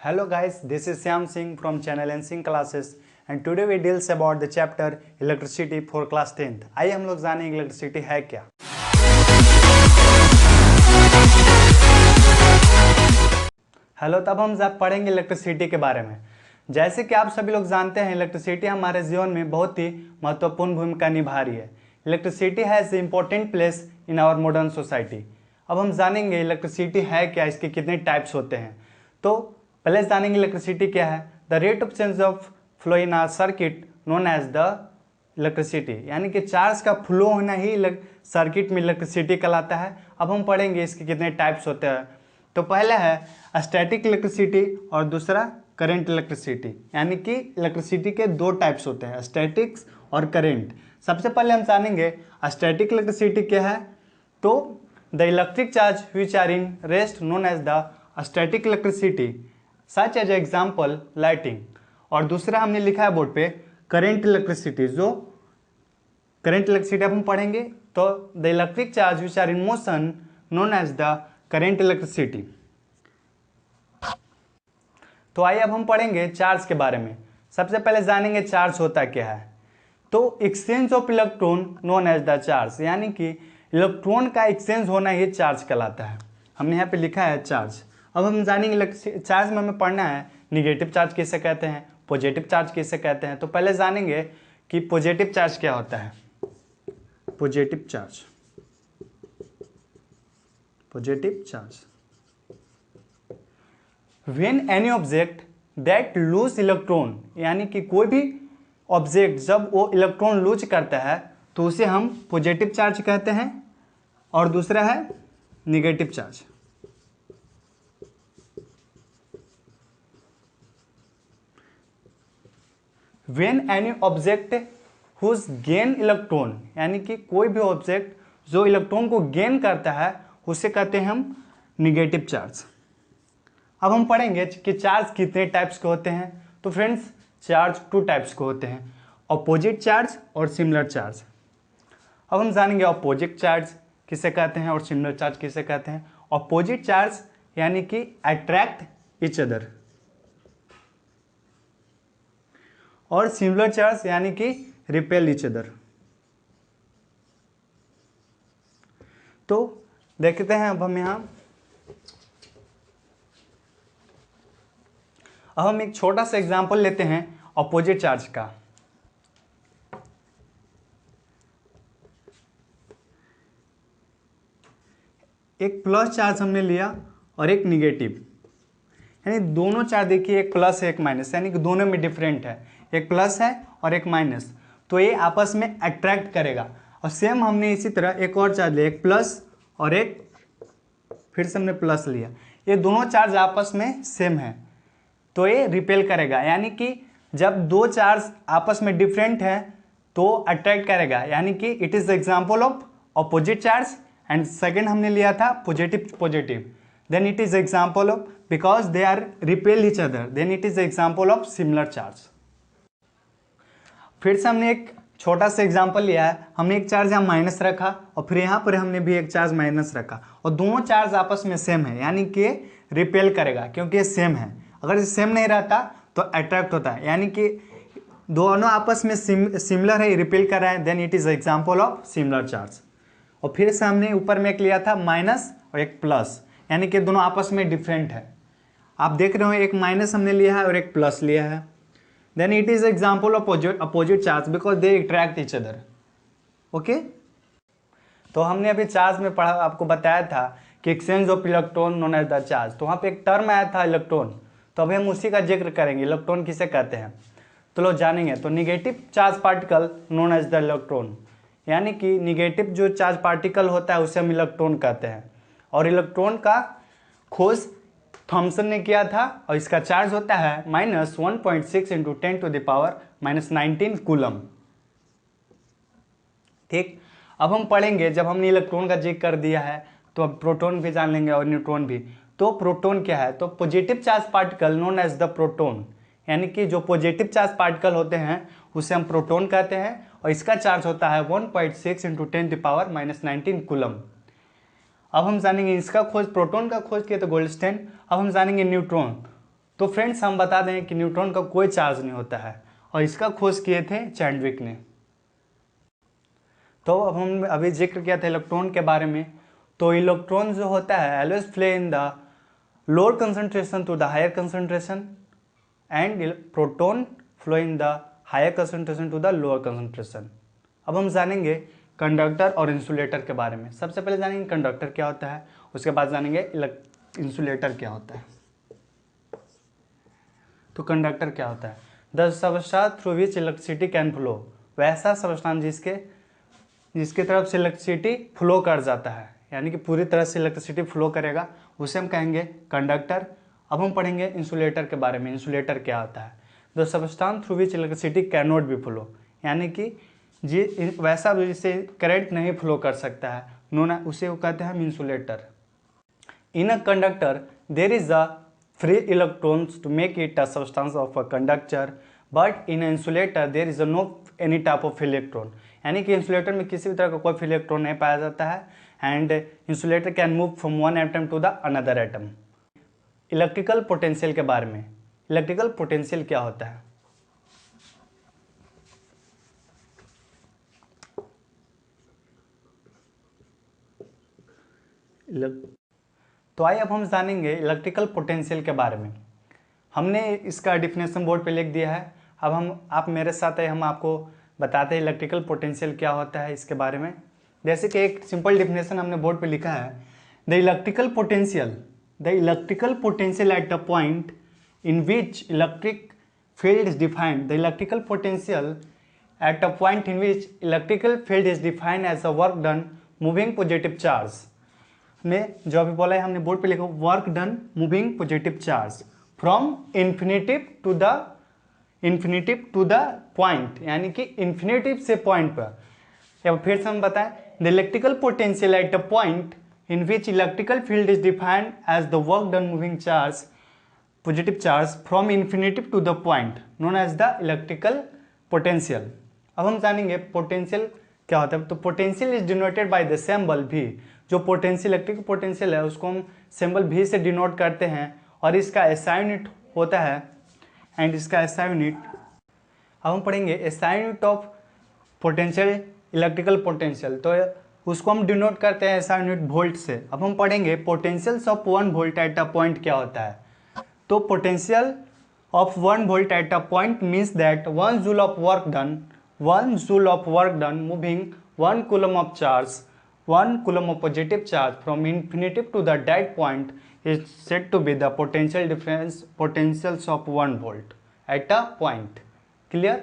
Hello guys, this is Syam Singh from channel NSync Classes and today we deals about the chapter Electricity for class 10th। आइए हम लोग जानें electricity है क्या। Hello, तब हम पढ़ेंगे इलेक्ट्रिसिटी के बारे में। जैसे कि आप सभी लोग जानते हैं, इलेक्ट्रिसिटी हमारे जीवन में बहुत ही महत्वपूर्ण भूमिका निभा रही है। Electricity has important place in our modern society. अब हम जानेंगे इलेक्ट्रिसिटी है क्या, इसके कितने टाइप्स होते हैं। तो पहले जानेंगे इलेक्ट्रिसिटी क्या है। The rate of change of flow in our circuit known as the electricity, यानी कि चार्ज का फ्लो होना ही सर्किट में इलेक्ट्रिसिटी कहलाता है। अब हम पढ़ेंगे इसके कितने टाइप्स होते हैं। तो पहला है स्टैटिक इलेक्ट्रिसिटी और दूसरा करंट इलेक्ट्रिसिटी, यानी कि इलेक्ट्रिसिटी के दो टाइप्स होते हैं, स्टैटिक्स और करंट। सबसे पहले हम जानेंगे स्टैटिक इलेक्ट्रिसिटी क्या है। तो the electric charge which are in rest known as the static electricity such as example lighting. और दूसरा हमने लिखा है बोर्ड पे करंट इलेक्ट्रिसिटी। जो करंट इलेक्ट्रिसिटी अब हम पढ़ेंगे तो the electric charge which are in motion known as the current electricity. तो आइए अब हम पढ़ेंगे चार्ज के बारे में। सबसे पहले जानेंगे चार्ज होता क्या है। तो exchange of electron known as the charge, यानी कि इलेक्ट्रॉन का एक्सचेंज होना ही चार्ज कहलाता है। हमने यहाँ पे लिखा है चार्ज। अब हम जानेंगे चार्ज में हमें पढ़ना है निगेटिव चार्ज किसे कहते हैं, पॉजिटिव चार्ज किसे कहते हैं। तो पहले जानेंगे कि पॉजिटिव चार्ज क्या होता है। Positive charge, positive charge when any object that loose electron, यानी कि कोई भी ऑब्जेक्ट जब वो इलेक्ट्रॉन लूज करता है तो उसे हम पॉजिटिव चार्ज कहते हैं। और दूसरा है negative charge. When any object whose gain electron, यानी कि कोई भी ऑब्जेक्ट जो इलेक्ट्रॉन को गेन करता है उसे कहते हैं हम निगेटिव चार्ज। अब हम पढ़ेंगे कि चार्ज कितने टाइप्स के होते हैं। तो फ्रेंड्स, चार्ज टू टाइप्स के होते हैं, अपोजिट चार्ज और सिमिलर चार्ज। अब हम जानेंगे अपोजिट चार्ज किसे कहते हैं और सिमिलर चार्ज किसे कहते हैं। अपोजिट चार्ज यानी कि अट्रैक्ट ईच अदर, और सिमिलर चार्ज यानी कि रिपेल ईच अदर। तो देखते हैं अब हम एक छोटा सा एग्जांपल लेते हैं अपोजिट चार्ज का। एक प्लस चार्ज हमने लिया और एक निगेटिव, यानी दोनों चार्ज देखिए, एक प्लस है एक माइनस, यानी कि दोनों में डिफरेंट है, एक प्लस है और एक माइनस। तो ये आपस में अट्रैक्ट करेगा। और सेम हमने इसी तरह एक और चार्ज लिया, एक प्लस और एक फिर से हमने प्लस लिया, ये दोनों चार्ज आपस में सेम है तो ये रिपेल करेगा। यानी कि जब दो चार्ज आपस में डिफरेंट है तो अट्रैक्ट करेगा, यानी कि it is example of opposite charge. And second हमने लिया था positive positive, then it is example of, because they are repel each other, then it is example of similar charge। फिर से हमने एक छोटा सा एग्जांपल लिया है। हमने एक चार्ज यहाँ माइनस रखा और फिर यहाँ पर हमने भी एक चार्ज माइनस रखा और दोनों चार्ज आपस में सेम है, यानी कि रिपेल करेगा क्योंकि ये सेम है। अगर ये सेम नहीं रहता तो अट्रैक्ट होता है, यानी कि दोनों आपस में सिमिलर है, रिपेल कर रहा है, then it is example of similar charge. और फिर से हमने ऊपर में एक लिया था माइनस और एक प्लस, यानी कि दोनों आपस में डिफरेंट है। आप देख रहे हो एक माइनस हमने लिया है और एक प्लस लिया है, then it is example of opposite charge because they attract each other. Okay, तो हमने अभी चार्ज में पढ़ा, आपको बताया था कि exchange of electron known as the charge. तो वहाँ पे एक टर्म आया था इलेक्ट्रॉन, तो अभी हम उसी का जिक्र करेंगे, इलेक्ट्रॉन किसे कहते हैं। तो लोग जानेंगे। तो negative charge particle known as the electron, यानी कि निगेटिव जो चार्ज पार्टिकल होता है उसे हम इलेक्ट्रॉन कहते हैं। और इलेक्ट्रॉन का खोज थॉमसन ने किया था और इसका चार्ज होता है -1.6 × 10⁻⁻19 कूलम। ठीक, अब हम पढ़ेंगे, जब हमने इलेक्ट्रॉन का जिक्र कर दिया है तो अब प्रोटॉन भी जान लेंगे और न्यूट्रॉन भी। तो प्रोटॉन क्या है। तो positive charge particle known as the proton, यानी कि जो पॉजिटिव चार्ज पार्टिकल होते हैं उसे हम प्रोटॉन कहते हैं और इसका चार्ज होता है 1.6 × 10⁻⁻19 कूलम। अब हम जानेंगे इसका खोज, प्रोटॉन का खोज किया तो गोल्डस्टेन। अब हम जानेंगे न्यूट्रॉन। तो फ्रेंड्स हम बता दें कि न्यूट्रॉन का कोई चार्ज नहीं होता है और इसका खोज किए थे चैडविक ने। तो अब हम अभी जिक्र किया था इलेक्ट्रॉन के बारे में। तो इलेक्ट्रॉन जो होता है always flow in the lower concentration to the higher concentration and proton flow in the higher concentration to the lower concentration. अब हम जानेंगे कंडक्टर और इंसुलेटर के बारे में। सबसे पहले जानेंगे कंडक्टर क्या होता है, उसके बाद जानेंगे इंसुलेटर क्या होता है। तो कंडक्टर क्या होता है? The substance through which electricity can flow, वैसा सबस्टेंस जिसके तरफ से इलेक्ट्रिसिटी फ्लो कर जाता है, यानी कि पूरी तरह से इलेक्ट्रिसिटी फ्लो करेगा, उसे हम कहेंगे कंडक्टर। अब हम पढ़ेंगे इंसुलेटर के बारे में। इंसुलेटर क्या होता है? The substance through which electricity can not be flow, यानी कि वैसा जिससे करंट नहीं फ्लो कर सकता है, उसे कहते हैं हम insulator. In a conductor there is a free electrons to make it a substance of a conductor, but in an insulator there is no any type of electron, यानी कि इंसुलेटर में किसी भी तरह का कोई इलेक्ट्रॉन नहीं पाया जाता है and insulator can move from one atom to the another atom. Electrical potential के बारे में। इलेक्ट्रिकल पोटेंशियल क्या होता है? तो आइए अब हम जानेंगे इलेक्ट्रिकल पोटेंशियल के बारे में। हमने इसका डिफिनेशन बोर्ड पे लिख दिया है। अब आप मेरे साथ है, हम आपको बताते हैं इलेक्ट्रिकल पोटेंशियल क्या होता है इसके बारे में। जैसे कि एक सिंपल डिफिनेशन हमने बोर्ड पे लिखा है, the electrical potential at the point in which electric field is defined. The electrical potential at a point in which electrical field is defined as a work done moving positive charge. में जो अभी बोला है हमने board पे लिखा, work done moving positive charge from infinitive to the point, यानी कि इन्फिनिटिव से पॉइंट पर। या फिर से हम बताएं, the electrical potential at the point in which electrical field is defined as the work done moving charge positive charge from infinitive to the point known as the electrical potential. अब हम जानेंगे potential क्या होता है। तो potential is denoted by the symbol V. जो potential electric potential है उसको हम सिंबल भी से डिनोट करते हैं और इसका एसआई यूनिट होता है एंड इसका एसआई यूनिट। अब हम पढ़ेंगे SI unit of potential electrical potential. तो उसको हम डिनोट करते हैं एसआई यूनिट वोल्ट से। अब हम पढ़ेंगे potentials of 1 volt at a point क्या होता है। तो potential of 1 volt at a point means that 1 joule of work done moving 1 coulomb of charge, 1 coulomb of positive charge from infinitive to the dead point is said to be the potential difference potentials of 1 volt at a point. Clear?